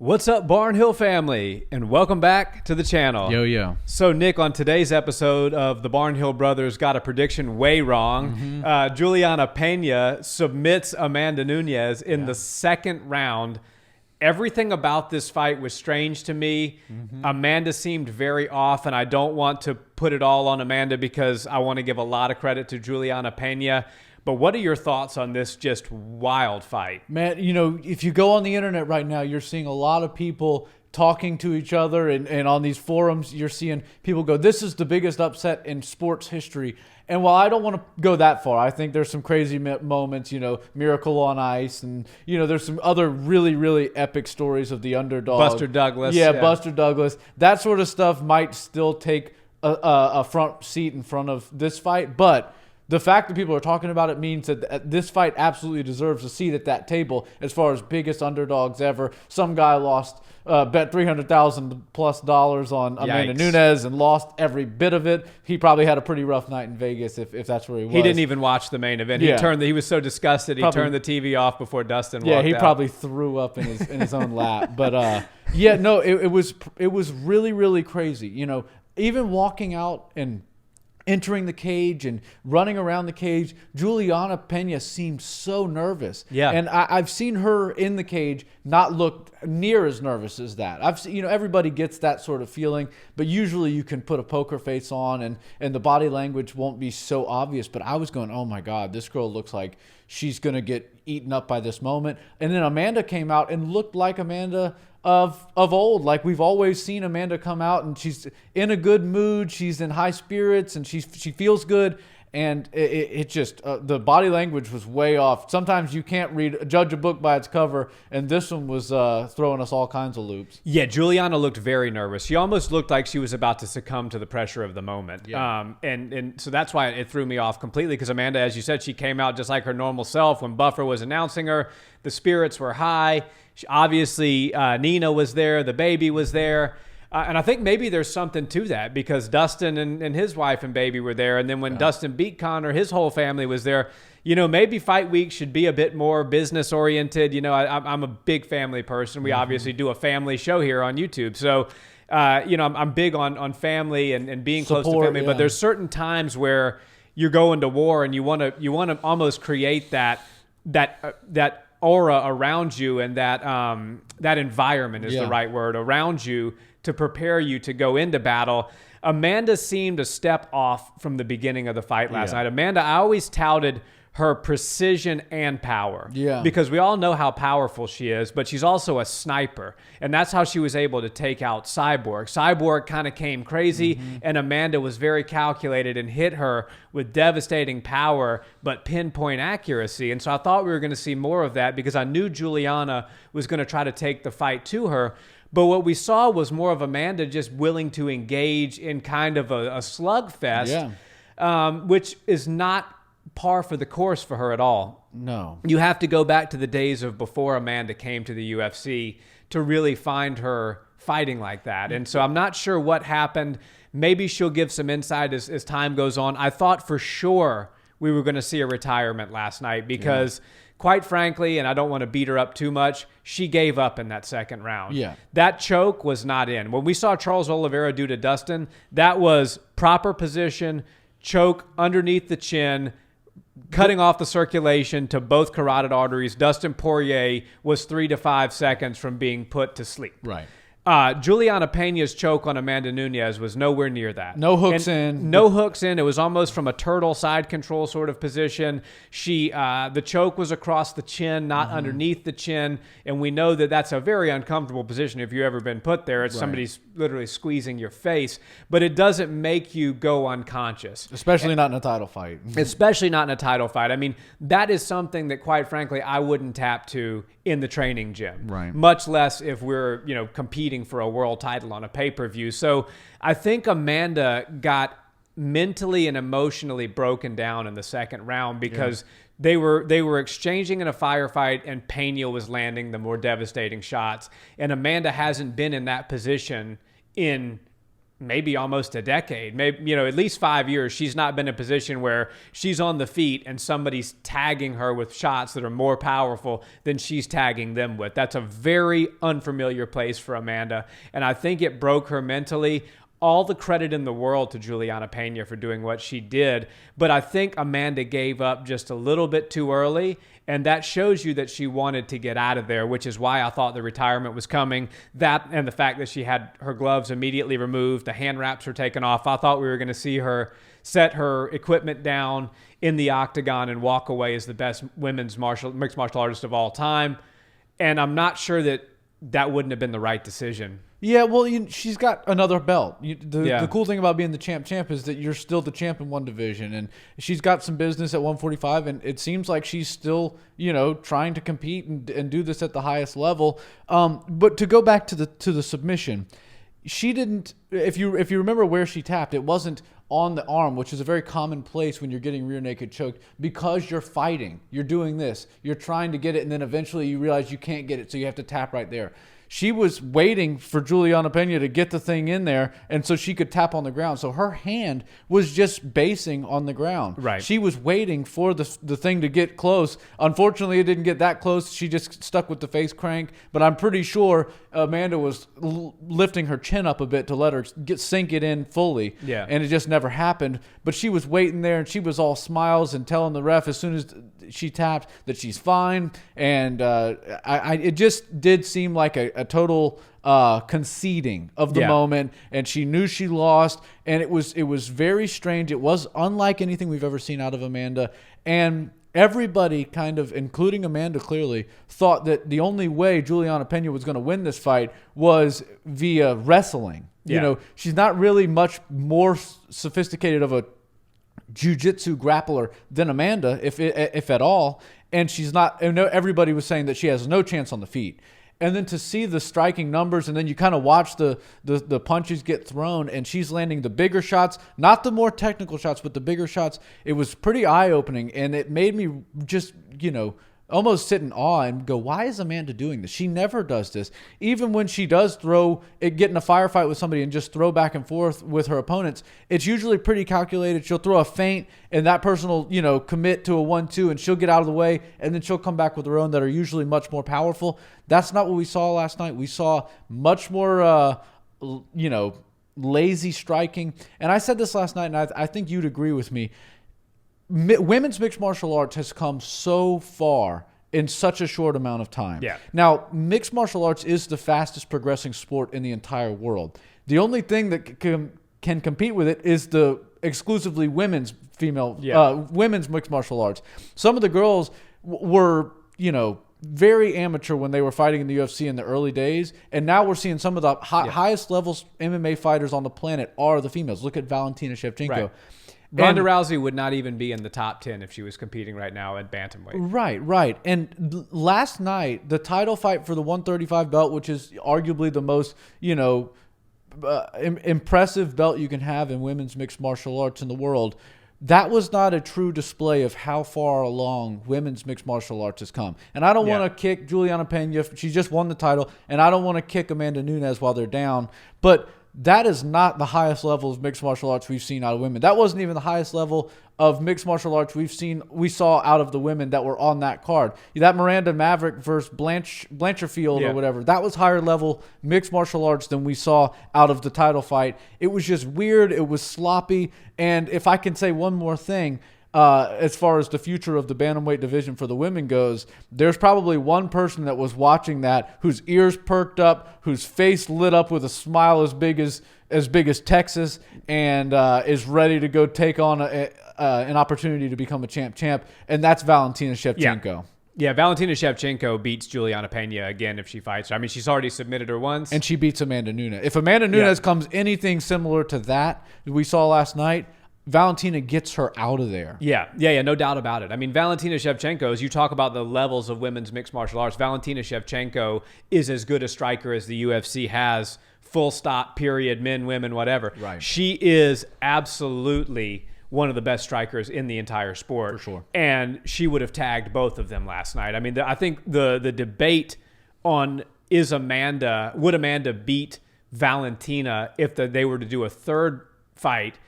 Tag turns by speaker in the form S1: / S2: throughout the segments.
S1: What's up, Barnhill family, and welcome back to the channel.
S2: Yo.
S1: So, Nick, on today's episode of the Barnhill Brothers got a prediction way wrong. Julianna Peña submits Amanda Nunes in the second round. Everything about this fight was strange to me. Amanda seemed very off, and I don't want to put it all on Amanda because I want to give a lot of credit to Julianna Peña. But what are your thoughts on this just wild fight?
S2: Man, you know, if you go on the internet right now, you're seeing a lot of people talking to each other, and on these forums, you're seeing people go, this is the biggest upset in sports history. And while I don't want to go that far, I think there's some crazy moments, you know, Miracle on Ice, and, you know, there's some other really, really epic stories of the underdog.
S1: Buster Douglas.
S2: Yeah, Buster Douglas. That sort of stuff might still take a front seat in front of this fight, but the fact that people are talking about it means that this fight absolutely deserves a seat at that table as far as biggest underdogs ever. Some guy lost, bet $300,000+ on Amanda Nunes and lost every bit of it. He probably had a pretty rough night in Vegas if that's where he was.
S1: He didn't even watch the main event. He was so disgusted he turned the TV off before Dustin walked out.
S2: Yeah, he probably threw up in his own lap. But it was really, really crazy. You know, even walking out and entering the cage and running around the cage, Julianna Peña seemed so nervous.
S1: Yeah.
S2: And I've seen her in the cage not look near as nervous as that. I've seen, you know, everybody gets that sort of feeling, but usually you can put a poker face on and the body language won't be so obvious. But I was going, oh my God, this girl looks like she's going to get eaten up by this moment. And then Amanda came out and looked like Amanda of old. Like we've always seen Amanda come out and she's in a good mood, she's in high spirits, and she feels good. And it just the body language was way off. Sometimes you can't judge a book by its cover, and this one was throwing us all kinds of loops.
S1: Yeah, Julianna looked very nervous. She almost looked like she was about to succumb to the pressure of the moment.
S2: Yeah.
S1: And so that's why it threw me off completely, because Amanda, as you said, she came out just like her normal self. When Buffer was announcing her, the spirits were high. Obviously, Nina was there. The baby was there. And I think maybe there's something to that, because Dustin and his wife and baby were there. And then when Dustin beat Connor, his whole family was there. You know, maybe fight week should be a bit more business oriented. You know, I'm a big family person. We obviously do a family show here on YouTube. So, you know, I'm big on family and being close to family. But there's certain times where you're going to war and you want to almost create that aura around you, and that environment is the right word around you to prepare you to go into battle. Amanda seemed a step off from the beginning of the fight last night. Amanda, I always touted her precision and power.
S2: Yeah.
S1: Because we all know how powerful she is, but she's also a sniper. And that's how she was able to take out Cyborg. Cyborg kind of came crazy, and Amanda was very calculated and hit her with devastating power, but pinpoint accuracy. And so I thought we were going to see more of that, because I knew Julianna was going to try to take the fight to her. But what we saw was more of Amanda just willing to engage in kind of a slugfest, which is not par for the course for her at all.
S2: No.
S1: You have to go back to the days of before Amanda came to the UFC to really find her fighting like that. And so I'm not sure what happened. Maybe she'll give some insight as time goes on. I thought for sure we were going to see a retirement last night, because quite frankly, and I don't want to beat her up too much, she gave up in that second round.
S2: Yeah.
S1: That choke was not in. When we saw Charles Oliveira do to Dustin, that was proper position, choke underneath the chin, cutting off the circulation to both carotid arteries. Dustin Poirier was 3 to 5 seconds from being put to sleep.
S2: Right.
S1: Julianna Peña's choke on Amanda Nunes was nowhere near that.
S2: No hooks in.
S1: No hooks in. It was almost from a turtle side control sort of position. The choke was across the chin, not underneath the chin. And we know that that's a very uncomfortable position if you've ever been put there. It's somebody's literally squeezing your face. But it doesn't make you go unconscious.
S2: Especially not in a title fight.
S1: Especially not in a title fight. I mean, that is something that, quite frankly, I wouldn't tap to in the training gym.
S2: Right.
S1: Much less if we're, you know, competing for a world title on a pay-per-view. So I think Amanda got mentally and emotionally broken down in the second round, because they were exchanging in a firefight, and Peña was landing the more devastating shots. And Amanda hasn't been in that position in maybe almost a decade, maybe, at least 5 years, she's not been in a position where she's on the feet and somebody's tagging her with shots that are more powerful than she's tagging them with. That's a very unfamiliar place for Amanda. And I think it broke her mentally. All the credit in the world to Julianna Peña for doing what she did. But I think Amanda gave up just a little bit too early. And that shows you that she wanted to get out of there, which is why I thought the retirement was coming. That and the fact that she had her gloves immediately removed, the hand wraps were taken off. I thought we were going to see her set her equipment down in the octagon and walk away as the best women's mixed martial artist of all time. And I'm not sure that wouldn't have been the right decision.
S2: Yeah, well, she's got another belt. The cool thing about being the champ is that you're still the champ in one division, and she's got some business at 145, and it seems like she's still, trying to compete and do this at the highest level. But to go back to the submission, she didn't. If you remember where she tapped, it wasn't on the arm, which is a very common place when you're getting rear naked choked, because you're fighting. You're doing this. You're trying to get it, and then eventually you realize you can't get it, so you have to tap right there. She was waiting for Julianna Peña to get the thing in there, and so she could tap on the ground. So her hand was just basing on the ground.
S1: Right.
S2: She was waiting for the thing to get close. Unfortunately, it didn't get that close. She just stuck with the face crank. But I'm pretty sure Amanda was lifting her chin up a bit to let her sink it in fully.
S1: Yeah.
S2: And it just never happened. But she was waiting there, and she was all smiles and telling the ref as soon as she tapped that she's fine. And it just did seem like a total conceding of the moment, and she knew she lost, and it was very strange. It was unlike anything we've ever seen out of Amanda, and everybody kind of, including Amanda clearly, thought that the only way Julianna Peña was going to win this fight was via wrestling.
S1: Yeah.
S2: She's not really much more sophisticated of a jiu-jitsu grappler than Amanda, if at all, and she's not. Everybody was saying that she has no chance on the feet. And then to see the striking numbers, and then you kind of watch the punches get thrown, and she's landing the bigger shots, not the more technical shots, but the bigger shots. It was pretty eye-opening, and it made me just, almost sit in awe and go, why is Amanda doing this? She never does this. Even when she does get in a firefight with somebody and just throw back and forth with her opponents, it's usually pretty calculated. She'll throw a feint, and that person will, commit to a 1-2, and she'll get out of the way, and then she'll come back with her own that are usually much more powerful. That's not what we saw last night. We saw much more, lazy striking. And I said this last night, and I think you'd agree with me. Women's mixed martial arts has come so far in such a short amount of time.
S1: Yeah.
S2: Now, mixed martial arts is the fastest progressing sport in the entire world. The only thing that can compete with it is the exclusively women's mixed martial arts. Some of the girls were, very amateur when they were fighting in the UFC in the early days, and now we're seeing some of the highest levels MMA fighters on the planet are the females. Look at Valentina Shevchenko.
S1: Right. Ronda Rousey would not even be in the top 10 if she was competing right now at bantamweight.
S2: Right. And last night, the title fight for the 135 belt, which is arguably the most, impressive belt you can have in women's mixed martial arts in the world, that was not a true display of how far along women's mixed martial arts has come. And I don't want to kick Julianna Peña. She just won the title. And I don't want to kick Amanda Nunes while they're down. But that is not the highest level of mixed martial arts we've seen out of women. That wasn't even the highest level of mixed martial arts we saw out of the women that were on that card. That Miranda Maverick versus Blanchardfield or whatever, that was higher level mixed martial arts than we saw out of the title fight. It was just weird. It was sloppy. And if I can say one more thing, as far as the future of the bantamweight division for the women goes, there's probably one person that was watching that whose ears perked up, whose face lit up with a smile as big as Texas, and is ready to go take on an opportunity to become a champ, and that's Valentina Shevchenko.
S1: Yeah, Valentina Shevchenko beats Julianna Peña again if she fights her. I mean, she's already submitted her once.
S2: And she beats Amanda Nunes. If Amanda Nunes comes anything similar to that we saw last night, Valentina gets her out of there.
S1: Yeah, no doubt about it. I mean, Valentina Shevchenko, as you talk about the levels of women's mixed martial arts, Valentina Shevchenko is as good a striker as the UFC has, full stop, period, men, women, whatever.
S2: Right.
S1: She is absolutely one of the best strikers in the entire sport.
S2: For sure.
S1: And she would have tagged both of them last night. I mean, I think the debate on would Amanda beat Valentina, if they were to do a third fight,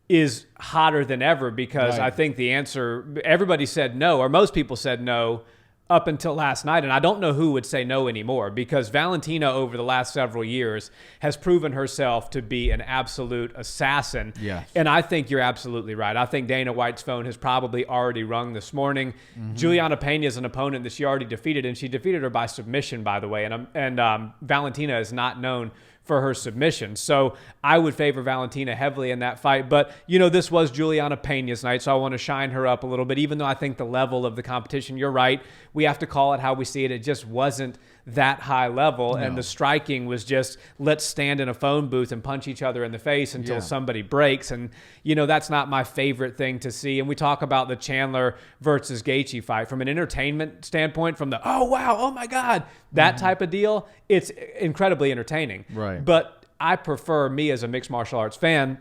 S1: is hotter than ever, because
S2: Right.
S1: I think the answer, everybody said no, or most people said no up until last night. And I don't know who would say no anymore, because Valentina over the last several years has proven herself to be an absolute assassin.
S2: Yes.
S1: And I think you're absolutely right. I think Dana White's phone has probably already rung this morning. Julianna Peña is an opponent that she already defeated, and she defeated her by submission, by the way. And Valentina is not known for her submission. So I would favor Valentina heavily in that fight. But, this was Julianna Peña's night, so I want to shine her up a little bit, even though I think the level of the competition, you're right, we have to call it how we see it. It just wasn't that high level. No. And the striking was just, let's stand in a phone booth and punch each other in the face until somebody breaks. And, that's not my favorite thing to see. And we talk about the Chandler versus Gaethje fight from an entertainment standpoint, from the, oh, wow, oh, my God, that type of deal. It's incredibly entertaining.
S2: Right.
S1: But I prefer, me as a mixed martial arts fan,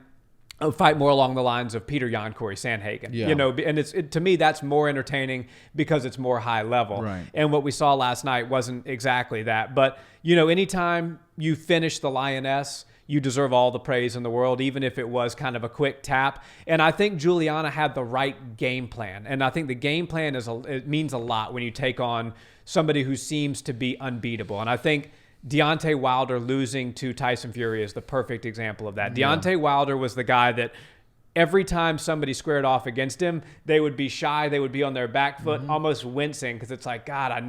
S1: a fight more along the lines of Peter Yan, Corey Sandhagen.
S2: Yeah.
S1: And to me, that's more entertaining because it's more high level.
S2: Right.
S1: And what we saw last night wasn't exactly that. But, anytime you finish the Lioness, you deserve all the praise in the world, even if it was kind of a quick tap. And I think Julianna had the right game plan. And I think the game plan it means a lot when you take on somebody who seems to be unbeatable. And I think Deontay Wilder losing to Tyson Fury is the perfect example of that.
S2: Yeah.
S1: Deontay Wilder was the guy that every time somebody squared off against him, they would be shy. They would be on their back foot, almost wincing, because it's like, God, I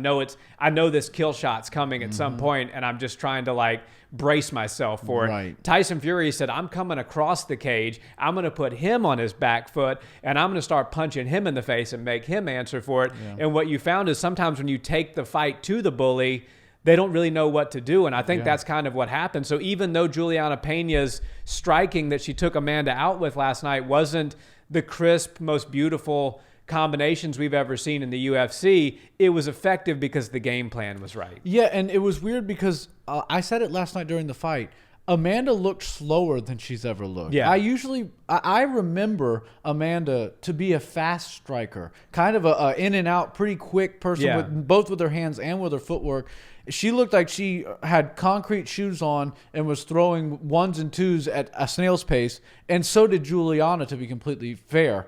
S1: know this kill shot's coming at some point, and I'm just trying to brace myself for it.
S2: Right.
S1: Tyson Fury said, I'm coming across the cage. I'm going to put him on his back foot, and I'm going to start punching him in the face and make him answer for it. Yeah. And what you found is sometimes when you take the fight to the bully, they don't really know what to do. And I think that's kind of what happened. So even though Julianna Peña's striking that she took Amanda out with last night wasn't the crisp, most beautiful combinations we've ever seen in the UFC, it was effective because the game plan was right.
S2: Yeah, and it was weird because I said it last night during the fight. Amanda looked slower than she's ever looked.
S1: Yeah.
S2: I remember Amanda to be a fast striker, kind of a in and out, pretty quick person, both with her hands and with her footwork. She looked like she had concrete shoes on and was throwing ones and twos at a snail's pace, and so did Julianna, to be completely fair.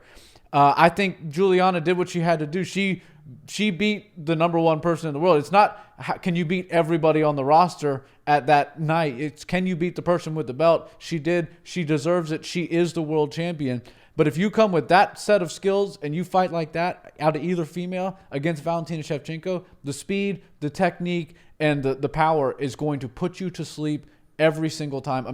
S2: I think Julianna did what she had to do. She beat the number one person in the world. It's not can you beat everybody on the roster at that night. It's can you beat the person with the belt. She did. She deserves it. She is the world champion. But if you come with that set of skills and you fight like that out of either female against Valentina Shevchenko, the speed, the technique, and the power is going to put you to sleep every single time.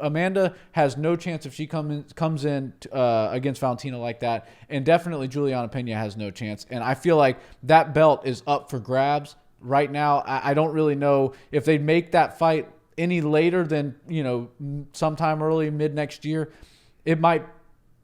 S2: Amanda has no chance if she comes in against Valentina like that, and definitely Julianna Peña has no chance. And I feel like that belt is up for grabs right now. I don't really know if they'd make that fight any later than sometime early mid next year. It might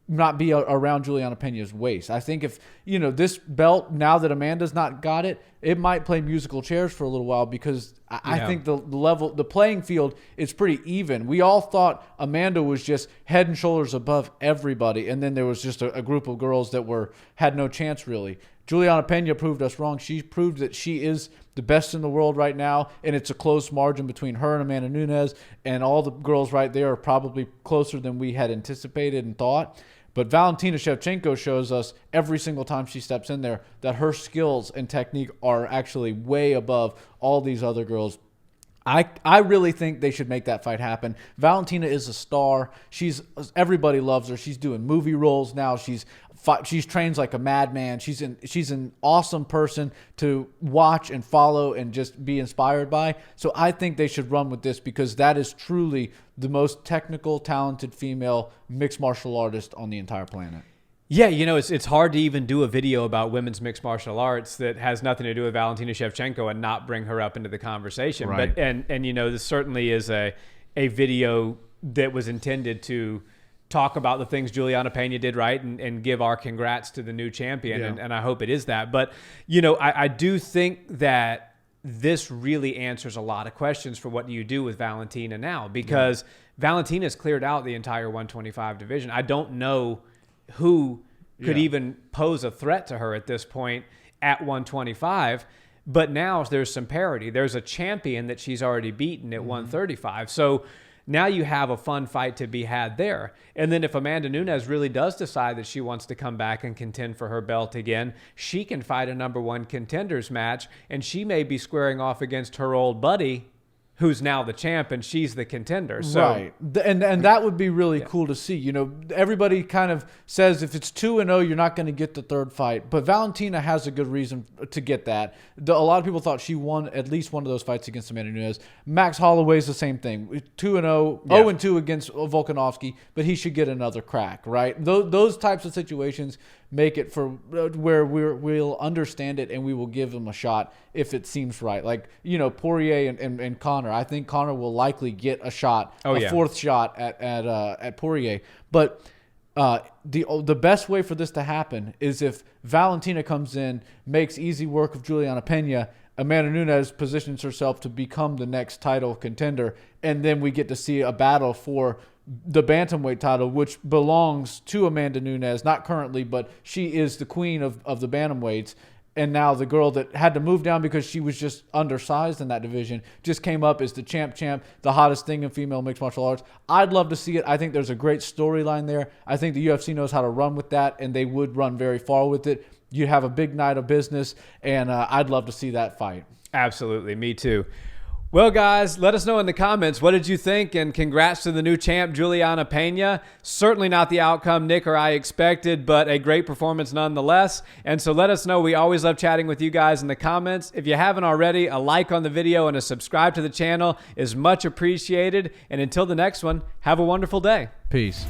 S2: not be around Julianna Peña's waist. I think if this belt, now that Amanda's not got it, it might play musical chairs for a little while, because I think the playing field is pretty even. We all thought Amanda was just head and shoulders above everybody, and then there was just a group of girls that had no chance really. Julianna Peña proved us wrong. She proved that she is the best in the world right now, and it's a close margin between her and Amanda Nunes, and all the girls right there are probably closer than we had anticipated and thought. But Valentina Shevchenko shows us every single time she steps in there that her skills and technique are actually way above all these other girls. I really think they should make that fight happen. Valentina is a star. Everybody loves her. She's doing movie roles now. She's trains like a madman. She's an awesome person to watch and follow and just be inspired by. So I think they should run with this, because that is truly the most technical, talented female mixed martial artist on the entire planet.
S1: Yeah, it's hard to even do a video about women's mixed martial arts that has nothing to do with Valentina Shevchenko and not bring her up into the conversation.
S2: Right.
S1: But and this certainly is a video that was intended to talk about the things Julianna Peña did right and give our congrats to the new champion.
S2: Yeah.
S1: And I hope it is that. But, I do think that this really answers a lot of questions for what do you do with Valentina now, because Valentina's cleared out the entire 125 division. I don't know who could even pose a threat to her at this point at 125. But now there's some parity. There's a champion that she's already beaten at 135. So now you have a fun fight to be had there. And then if Amanda Nunes really does decide that she wants to come back and contend for her belt again, she can fight a number one contenders match, and she may be squaring off against her old buddy, who's now the champ, and she's the contender. So,
S2: right. And that would be really cool to see. You know, everybody kind of says if it's 2-0, you're not going to get the third fight. But Valentina has a good reason to get that. A lot of people thought she won at least one of those fights against Amanda Nunes. Max Holloway's the same thing. 2-0, 0-2 against Volkanovski, but he should get another crack, right? Those types of situations make it for where we'll understand it and we will give him a shot if it seems right. Like, you know, Poirier and Conor. I think Conor will likely get a shot, fourth shot at Poirier. But the best way for this to happen is if Valentina comes in, makes easy work of Julianna Peña, Amanda Nunes positions herself to become the next title contender, and then we get to see a battle for the bantamweight title, which belongs to Amanda Nunes, not currently, but she is the queen of the bantamweights. And now the girl that had to move down because she was just undersized in that division just came up as the champ, the hottest thing in female mixed martial arts. I'd love to see it. I think there's a great storyline there. I think the UFC knows how to run with that, and they would run very far with it. You have a big night of business, and I'd love to see that fight.
S1: Absolutely. Me too. Well, guys, let us know in the comments, what did you think? And congrats to the new champ, Julianna Peña. Certainly not the outcome Nick or I expected, but a great performance nonetheless. And so let us know. We always love chatting with you guys in the comments. If you haven't already, a like on the video and a subscribe to the channel is much appreciated. And until the next one, have a wonderful day.
S2: Peace.